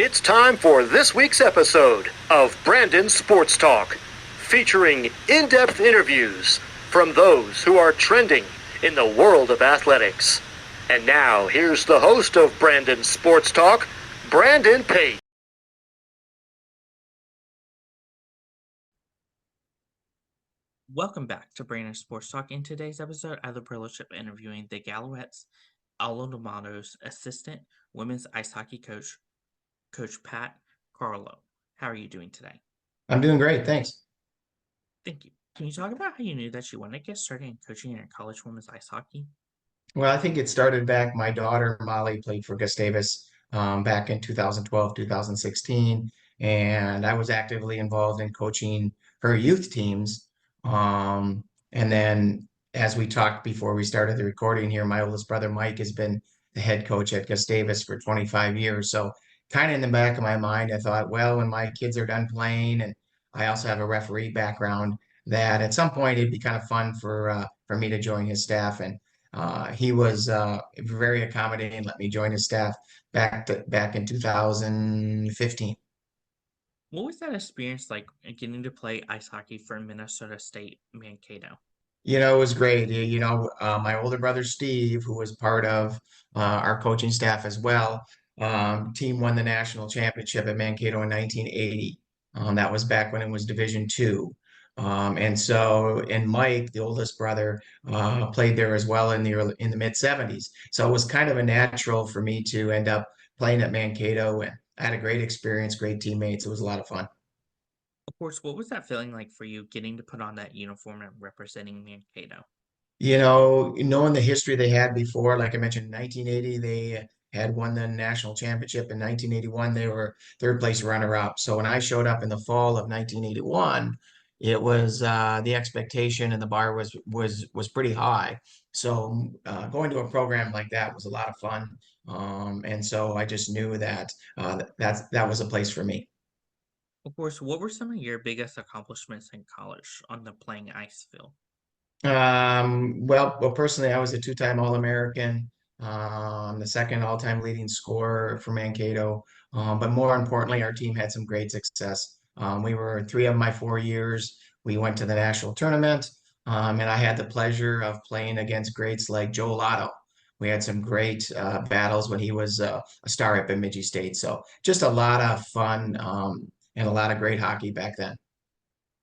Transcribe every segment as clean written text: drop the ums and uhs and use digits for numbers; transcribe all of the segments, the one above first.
It's time for this week's episode of Brandon Sports Talk, featuring in-depth interviews from those who are trending in the world of athletics. And now, here's the host of Brandon Sports Talk, Brandon Pate. Welcome back to Brandon Sports Talk. In today's episode, I have the privilege of interviewing the Galouettes Alomato's assistant women's ice hockey coach, Coach Pat Carroll. How are you doing today? I'm doing great, thanks. Thank you. Can you talk about how you knew that you wanted to get started in coaching in college women's ice hockey? Well, I think it started back. My daughter Molly played for Gustavus back in 2012, 2016, and I was actively involved in coaching her youth teams. And then, as we talked before we started the recording here, my oldest brother Mike has been the head coach at Gustavus for 25 years. So, kind of in the back of my mind, I thought, well, when my kids are done playing, and I also have a referee background, that at some point it'd be kind of fun for me to join his staff. And he was very accommodating, let me join his staff back in 2015. What was that experience like getting to play ice hockey for Minnesota State Mankato? It was great. My older brother Steve, who was part of our coaching staff as well, team won the national championship at Mankato in 1980. That was back when it was Division II. And Mike, the oldest brother, played there as well in the mid 70s. So it was kind of a natural for me to end up playing at Mankato, and I had a great experience, great teammates. It was a lot of fun. Of course, what was that feeling like for you getting to put on that uniform and representing Mankato? Knowing the history they had before, like I mentioned, in 1980, they had won the national championship. In 1981, they were third place runner-up. So when I showed up in the fall of 1981, it was the expectation and the bar was pretty high. So going to a program like that was a lot of fun. And so I just knew that that was a place for me. Of course, what were some of your biggest accomplishments in college on the playing ice field? Well, personally, I was a two-time All-American, the second all-time leading scorer for Mankato. But more importantly, our team had some great success. We were 3 of my 4 years. We went to the national tournament, and I had the pleasure of playing against greats like Joe Lotto. We had some great battles when he was a star at Bemidji State. So just a lot of fun and a lot of great hockey back then.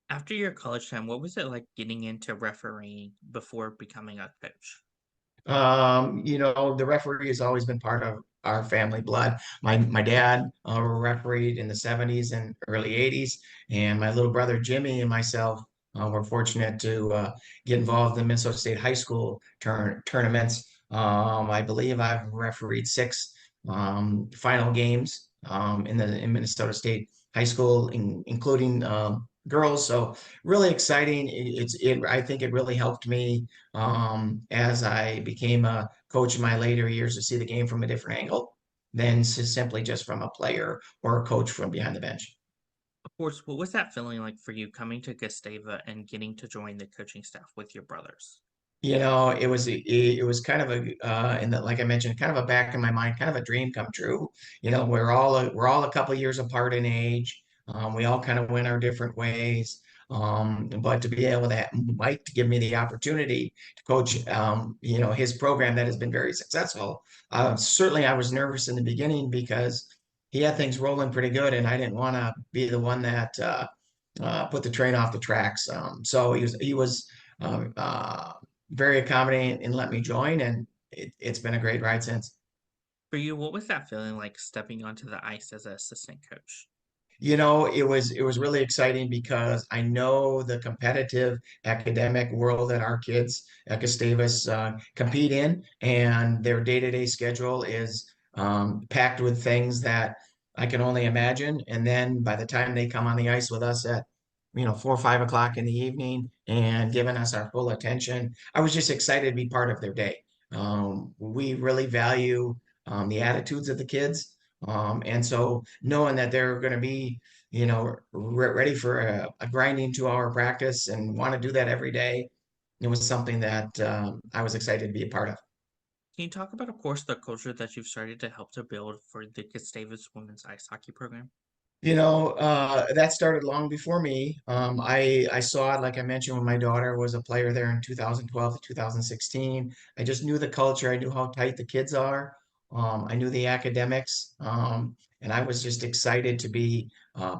After your college time, what was it like getting into refereeing before becoming a coach? The referee has always been part of our family blood. My dad refereed in the 70s and early 80s, and my little brother Jimmy and myself were fortunate to get involved in Minnesota State high school tournaments. I believe I've refereed 6 final games in Minnesota State high school, including girls. So really exciting. I think it really helped me as I became a coach in my later years to see the game from a different angle than simply just from a player or a coach from behind the bench. Of course, what was that feeling like for you coming to Gustava and getting to join the coaching staff with your brothers? It was kind of like I mentioned, kind of a back in my mind, kind of a dream come true. We're all a couple years apart in age. We all kind of went our different ways. But to be able to have Mike to give me the opportunity to coach, his program that has been very successful. Certainly, I was nervous in the beginning because he had things rolling pretty good, and I didn't want to be the one that put the train off the tracks. So he was um, uh, very accommodating and let me join, and it's been a great ride since. For you, what was that feeling like stepping onto the ice as an assistant coach? It was really exciting because I know the competitive academic world that our kids at Gustavus compete in, and their day-to-day schedule is packed with things that I can only imagine. And then by the time they come on the ice with us at 4 or 5 o'clock in the evening and giving us our full attention, I was just excited to be part of their day. We really value the attitudes of the kids. And so knowing that they're going to be, ready for a grinding 2-hour practice and want to do that every day, it was something that I was excited to be a part of. Can you talk about, of course, the culture that you've started to help to build for the Gustavus women's ice hockey program? That started long before me. I saw it, like I mentioned, when my daughter was a player there in 2012 to 2016. I just knew the culture. I knew how tight the kids are. I knew the academics. And I was just excited to be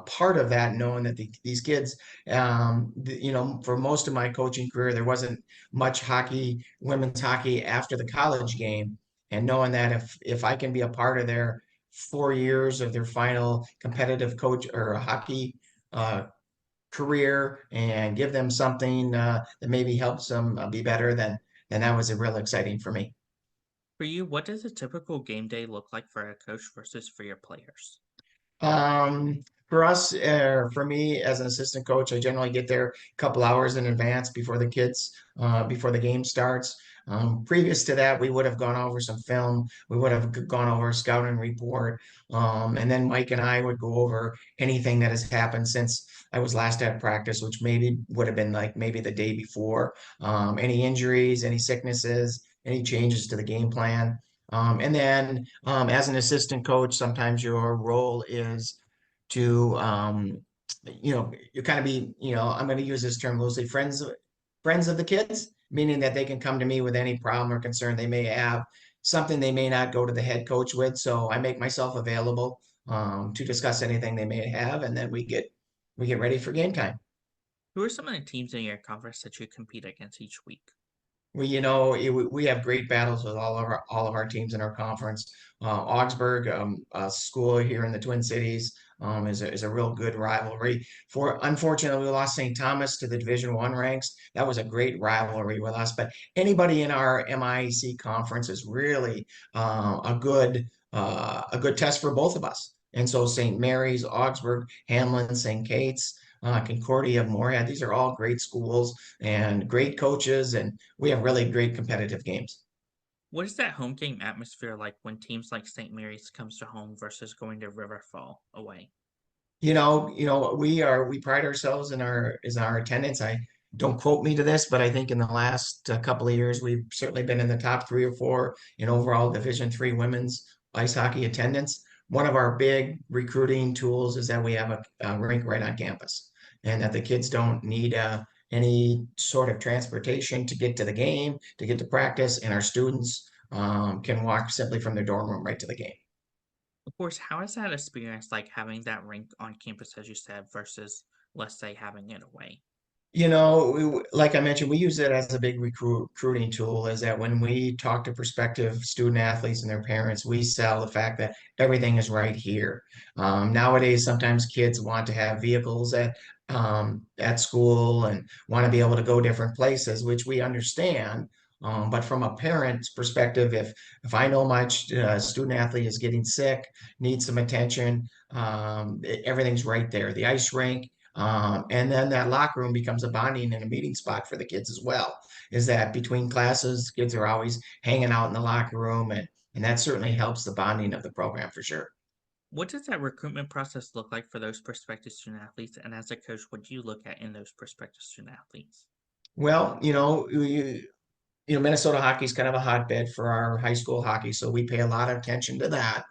part of that, knowing that these kids, for most of my coaching career, there wasn't much hockey, women's hockey after the college game. And knowing that if I can be a part of their 4 years of their final competitive coach or hockey uh, career and give them something that maybe helps them be better, then that was a real exciting for me. For you, what does a typical game day look like for a coach versus for your players? For us, for me as an assistant coach, I generally get there a couple hours in advance before the kids, before the game starts. Previous to that, we would have gone over some film. We would have gone over a scouting report. And then Mike and I would go over anything that has happened since I was last at practice, which maybe would have been like maybe the day before. Any injuries, any sicknesses, any changes to the game plan. And then as an assistant coach, sometimes your role is to you kind of be, I'm going to use this term loosely, friends of the kids, meaning that they can come to me with any problem or concern they may have, something they may not go to the head coach with. So I make myself available to discuss anything they may have, and then we get ready for game time. Who are some of the teams in your conference that you compete against each week? We have great battles with all of our teams in our conference. Augsburg, a school here in the Twin Cities, is a real good rivalry. Unfortunately, we lost St. Thomas to the Division I ranks. That was a great rivalry with us. But anybody in our MIAC conference is really a good test for both of us. And so St. Mary's, Augsburg, Hamlin, St. Kate's, Concordia, Moorhead, these are all great schools and great coaches, and we have really great competitive games. What is that home game atmosphere like when teams like St. Mary's comes to home versus going to Riverfall away? We pride ourselves in our attendance. I don't quote me to this, but I think in the last couple of years we've certainly been in the top 3 or 4 in overall Division III women's ice hockey attendance. One of our big recruiting tools is that we have a rink right on campus, and that the kids don't need any sort of transportation to get to the game, to get to practice, and our students can walk simply from their dorm room right to the game. Of course, how is that experience like having that rink on campus, as you said, versus, let's say, having it away? Like I mentioned, we use it as a big recruiting tool. Is that when we talk to prospective student athletes and their parents, we sell the fact that everything is right here. Nowadays, sometimes kids want to have vehicles at school and want to be able to go different places, which we understand. But from a parent's perspective, if I know my student athlete is getting sick, needs some attention, everything's right there. The ice rink. And then that locker room becomes a bonding and a meeting spot for the kids as well. Is that between classes, kids are always hanging out in the locker room, and that certainly helps the bonding of the program for sure. What does that recruitment process look like for those prospective student athletes? And as a coach, what do you look at in those prospective student athletes? Well, Minnesota hockey is kind of a hotbed for our high school hockey, so we pay a lot of attention to that.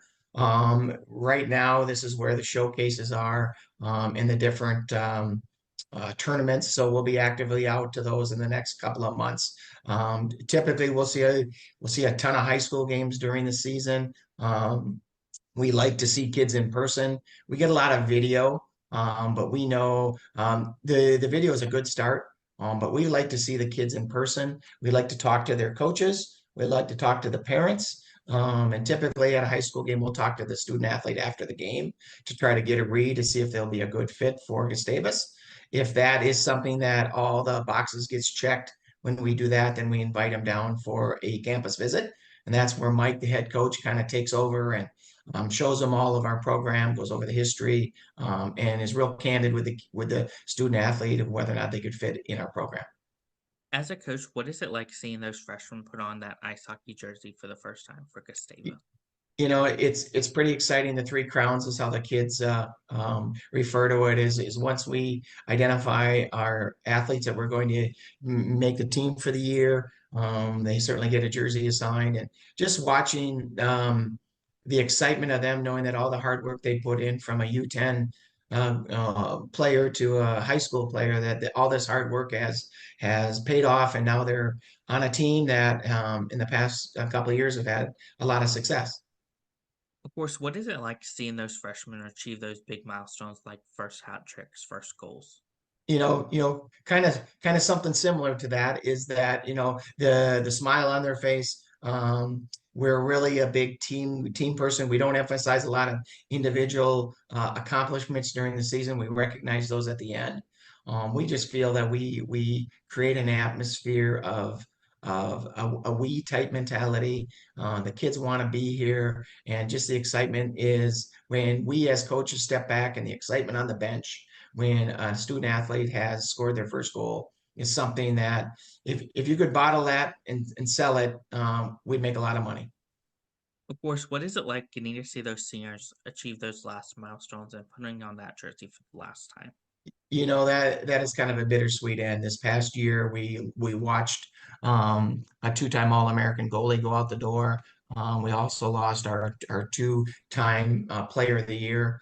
Right now, this is where the showcases are in the different tournaments, so we'll be actively out to those in the next couple of months. Typically, we'll see a ton of high school games during the season. We like to see kids in person. We get a lot of video, but we know the video is a good start. But we like to see the kids in person. We like to talk to their coaches. We like to talk to the parents. And typically at a high school game, we'll talk to the student athlete after the game to try to get a read to see if they'll be a good fit for Gustavus. If that is something that all the boxes gets checked when we do that, then we invite them down for a campus visit. And that's where Mike, the head coach, kind of takes over and shows them all of our program, goes over the history, and is real candid with the student athlete of whether or not they could fit in our program. As a coach, what is it like seeing those freshmen put on that ice hockey jersey for the first time for Gustavo? It's pretty exciting. The Three Crowns is how the kids refer to it. Is once we identify our athletes that we're going to make the team for the year, They certainly get a jersey assigned, and just watching the excitement of them, knowing that all the hard work they put in from a U10 player to a high school player, that all this hard work has paid off, and now they're on a team that in the past couple of years have had a lot of success. Of course, what is it like seeing those freshmen achieve those big milestones like first hat tricks, first goals? Kind of something similar to that is that, the smile on their face. We're really a big team person. We don't emphasize a lot of individual accomplishments during the season. We recognize those at the end. We just feel that we create an atmosphere of a we type mentality. The kids want to be here, and just the excitement is when we as coaches step back, and the excitement on the bench when a student athlete has scored their first goal is something that if you could bottle that and sell it, we'd make a lot of money. Of course, what is it like getting to see those seniors achieve those last milestones and putting on that jersey for the last time? That is kind of a bittersweet end. This past year, we watched a two-time All-American goalie go out the door. We also lost our two-time Player of the Year,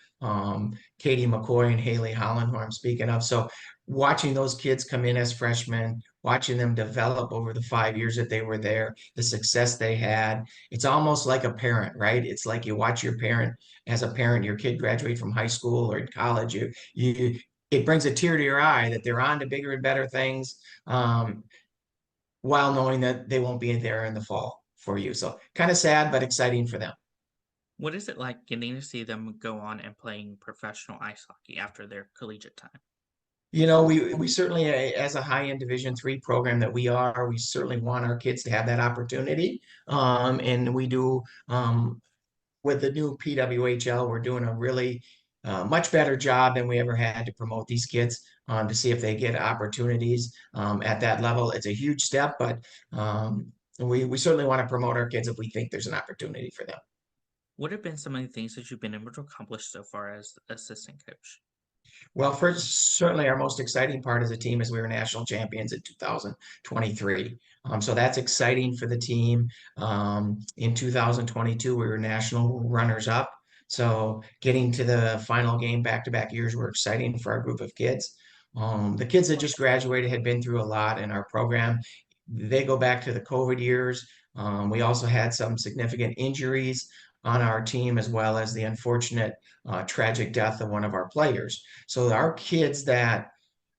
Katie McCoy and Haley Holland, who I'm speaking of. So watching those kids come in as freshmen, watching them develop over the 5 years that they were there, the success they had, it's almost like a parent, right? It's like you watch your parent as a parent, your kid graduate from high school or in college. You it brings a tear to your eye that they're on to bigger and better things, while knowing that they won't be there in the fall for you. So kind of sad, but exciting for them. What is it like getting to see them go on and playing professional ice hockey after their collegiate time? We certainly, as a high-end Division III program that we certainly want our kids to have that opportunity. And we do, with the new PWHL, we're doing a really much better job than we ever had to promote these kids, to see if they get opportunities at that level. It's a huge step, but we certainly want to promote our kids if we think there's an opportunity for them. What have been some of the things that you've been able to accomplish so far as assistant coach? Well, first, certainly our most exciting part as a team is we were national champions in 2023. So that's exciting for the team. In 2022, we were national runners up. So getting to the final game back-to-back years were exciting for our group of kids. The kids that just graduated had been through a lot in our program. They go back to the COVID years. We also had some significant injuries on our team, as well as the unfortunate tragic death of one of our players. So our kids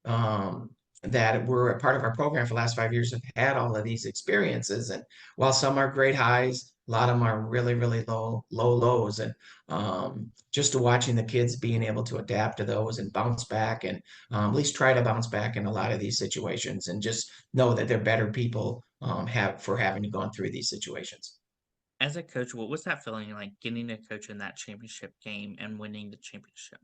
um, that were a part of our program for the last 5 years have had all of these experiences. And while some are great highs, a lot of them are really, really low lows. And just watching the kids being able to adapt to those and bounce back, and at least try to bounce back in a lot of these situations, and just know that they're better people for having gone through these situations. As a coach, what was that feeling like getting to coach in that championship game and winning the championship?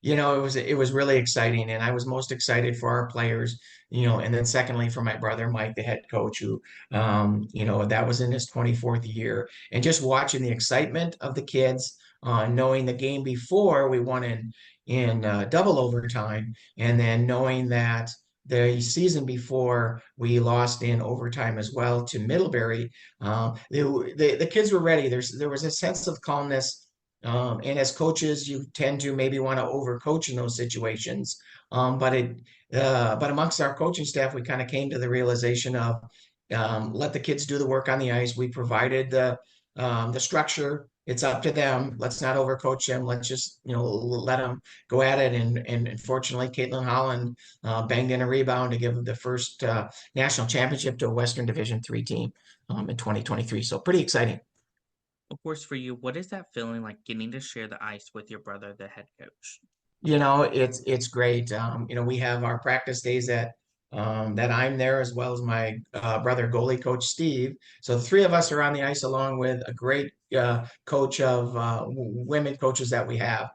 It was really exciting, and I was most excited for our players, and then secondly for my brother Mike, the head coach, who, that was in his 24th year, and just watching the excitement of the kids, knowing the game before we won in double overtime, and then knowing that the season before we lost in overtime as well to Middlebury. The kids were ready. There was a sense of calmness, and as coaches, you tend to maybe want to overcoach in those situations. But amongst our coaching staff, we kind of came to the realization of, let the kids do the work on the ice. We provided the structure. It's up to them. Let's not overcoach them. Let's just let them go at it. And fortunately, Caitlin Holland banged in a rebound to give the first national championship to a Western Division III team in 2023. So pretty exciting. Of course, for you, what is that feeling like getting to share the ice with your brother, the head coach? It's great. We have our practice days that I'm there, as well as my brother goalie coach Steve. So the three of us are on the ice, along with a great coach of women coaches that we have.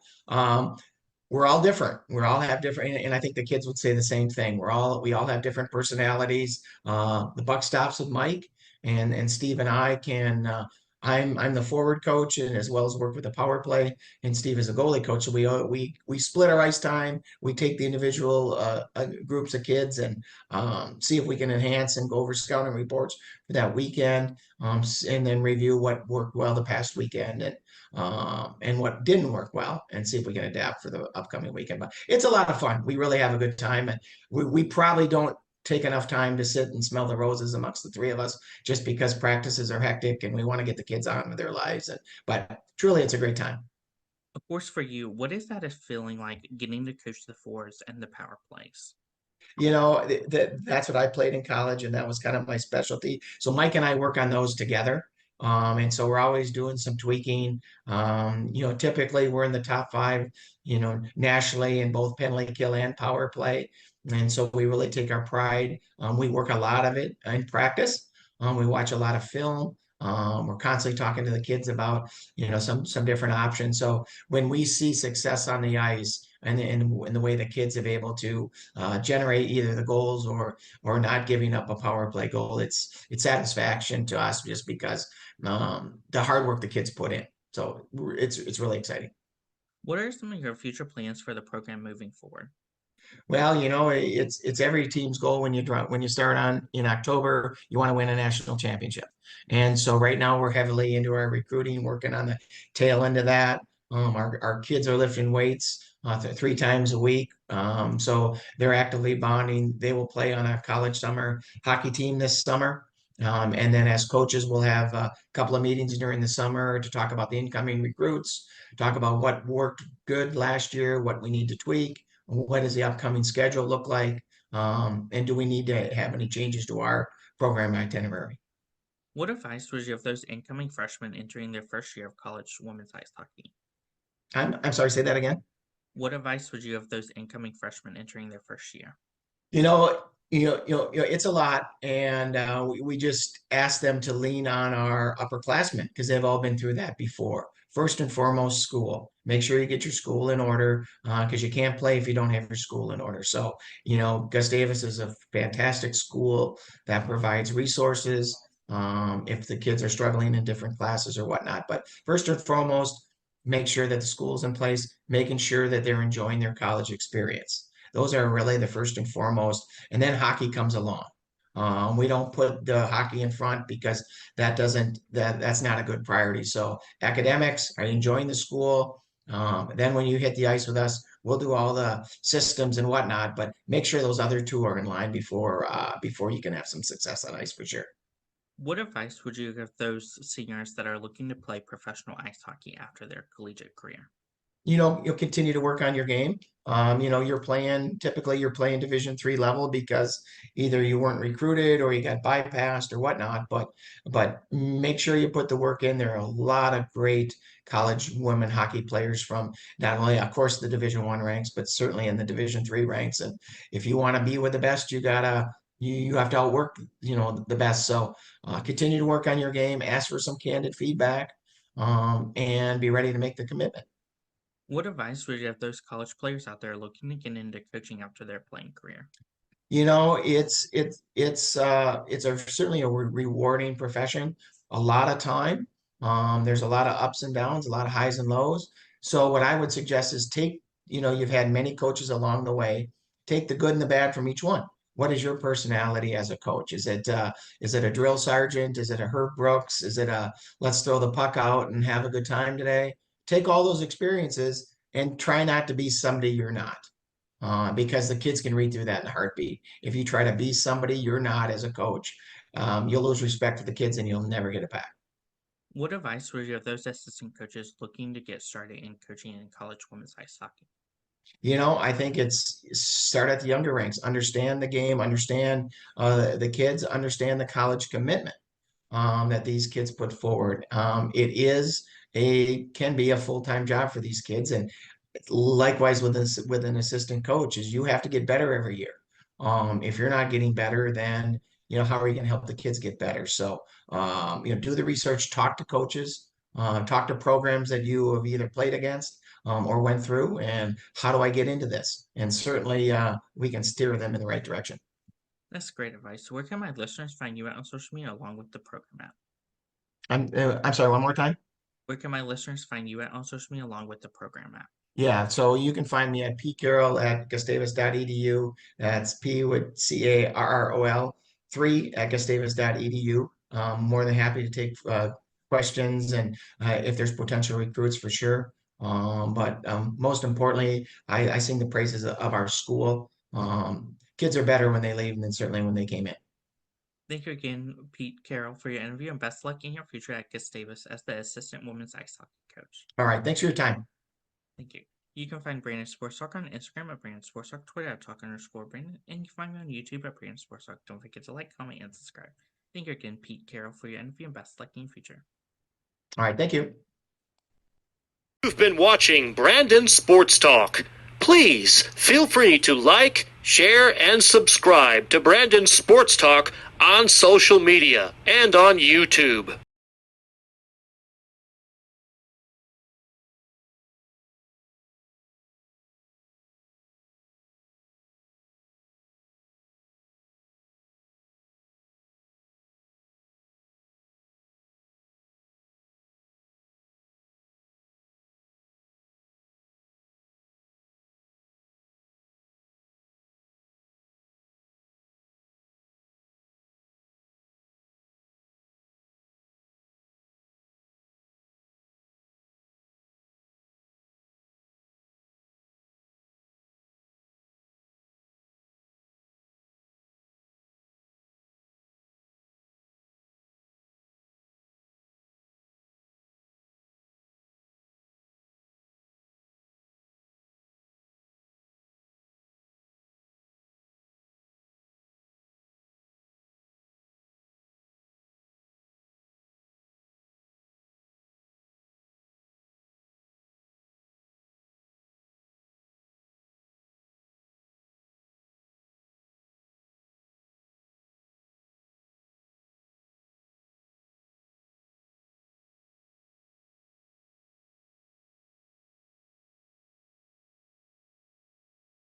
We're all different. We all have different, and I think the kids would say the same thing. We all have different personalities. The buck stops with Mike, and Steve and I can I'm the forward coach and as well as work with the power play, and Steve is a goalie coach. So we split our ice time. We take the individual groups of kids and see if we can enhance and go over scouting reports for that weekend, and then review what worked well the past weekend and what didn't work well, and see if we can adapt for the upcoming weekend. But it's a lot of fun. We really have a good time, and we probably don't take enough time to sit and smell the roses amongst the three of us just because practices are hectic and we want to get the kids on with their lives. But truly, it's a great time. Of course, for you, what is that as feeling like getting to coach the fours and the power plays? That's what I played in college, and that was kind of my specialty. So Mike and I work on those together. And so we're always doing some tweaking. Typically we're in the top five, nationally in both penalty kill and power play. And so we really take our pride. We work a lot of it in practice. We watch a lot of film. We're constantly talking to the kids about, some different options. So when we see success on the ice and in the way the kids have able to generate either the goals or not giving up a power play goal, it's satisfaction to us just because the hard work the kids put in. So it's really exciting. What are some of your future plans for the program moving forward? Well, it's every team's goal when you start on in October, you want to win a national championship. And so right now we're heavily into our recruiting, working on the tail end of that. Our kids are lifting weights 3 times a week. So they're actively bonding. They will play on a college summer hockey team this summer. And then as coaches, we'll have a couple of meetings during the summer to talk about the incoming recruits, talk about what worked good last year, what we need to tweak, what does the upcoming schedule look like? And do we need to have any changes to our program itinerary? What advice would you give those incoming freshmen entering their first year of college women's ice hockey? I'm sorry, say that again. What advice would you give those incoming freshmen entering their first year? It's a lot, and we just ask them to lean on our upperclassmen because they've all been through that before. First and foremost, school. Make sure you get your school in order because you can't play if you don't have your school in order. So, Gustavus is a fantastic school that provides resources if the kids are struggling in different classes or whatnot. But first and foremost, make sure that the school's in place, making sure that they're enjoying their college experience. Those are really the first and foremost. And then hockey comes along. We don't put the hockey in front because that's not a good priority. So academics, are you enjoying the school? Then when you hit the ice with us, we'll do all the systems and whatnot, but make sure those other two are in line before you can have some success on ice for sure. What advice would you give those seniors that are looking to play professional ice hockey after their collegiate career? You'll continue to work on your game. Typically you're playing Division III level because either you weren't recruited or you got bypassed or whatnot, but make sure you put the work in. There are a lot of great college women hockey players from not only, of course, the Division I ranks, but certainly in the Division III ranks. And if you want to be with the best, you have to outwork, the best. So continue to work on your game, ask for some candid feedback, and be ready to make the commitment. What advice would you have those college players out there looking to get into coaching after their playing career? Certainly a rewarding profession. A lot of time. There's a lot of ups and downs, a lot of highs and lows. So what I would suggest is you've had many coaches along the way. Take the good and the bad from each one. What is your personality as a coach? Is it a drill sergeant? Is it a Herb Brooks? Is it a let's throw the puck out and have a good time today? Take all those experiences and try not to be somebody you're not because the kids can read through that in a heartbeat. If you try to be somebody you're not as a coach, you'll lose respect for the kids and you'll never get it back. What advice would you have those assistant coaches looking to get started in coaching in college women's ice hockey? I think it's start at the younger ranks, understand the game, understand the kids, understand the college commitment that these kids put forward. Can be a full-time job for these kids, and likewise with an assistant coach is you have to get better every year. If you're not getting better, then how are you going to help the kids get better? So do the research, talk to coaches, talk to programs that you have either played against or went through, and how do I get into this? And certainly we can steer them in the right direction. That's great advice. So where can my listeners find you out on social media along with the program app? I'm sorry, one more time. Where can my listeners find you at on social media along with the program app? Yeah, so you can find me at pcarroll at gustavus.edu. That's P with CARROL 3 at gustavus.edu. More than happy to take questions and if there's potential recruits for sure. But most importantly, I sing the praises of our school. Kids are better when they leave than certainly when they came in. Thank you again, Pete Carroll, for your interview, and best luck in your future at Gustavus as the assistant women's ice hockey coach. All right, thanks for your time. Thank you. You can find Brandon Sports Talk on Instagram at Brandon Sports Talk, Twitter at Talk_Brandon, and you can find me on YouTube at Brandon Sports Talk. Don't forget to like, comment, and subscribe. Thank you again, Pete Carroll, for your interview, and best luck in your future. All right, thank you. You've been watching Brandon Sports Talk. Please feel free to like, share, and subscribe to Brandon Sports Talk on social media and on YouTube.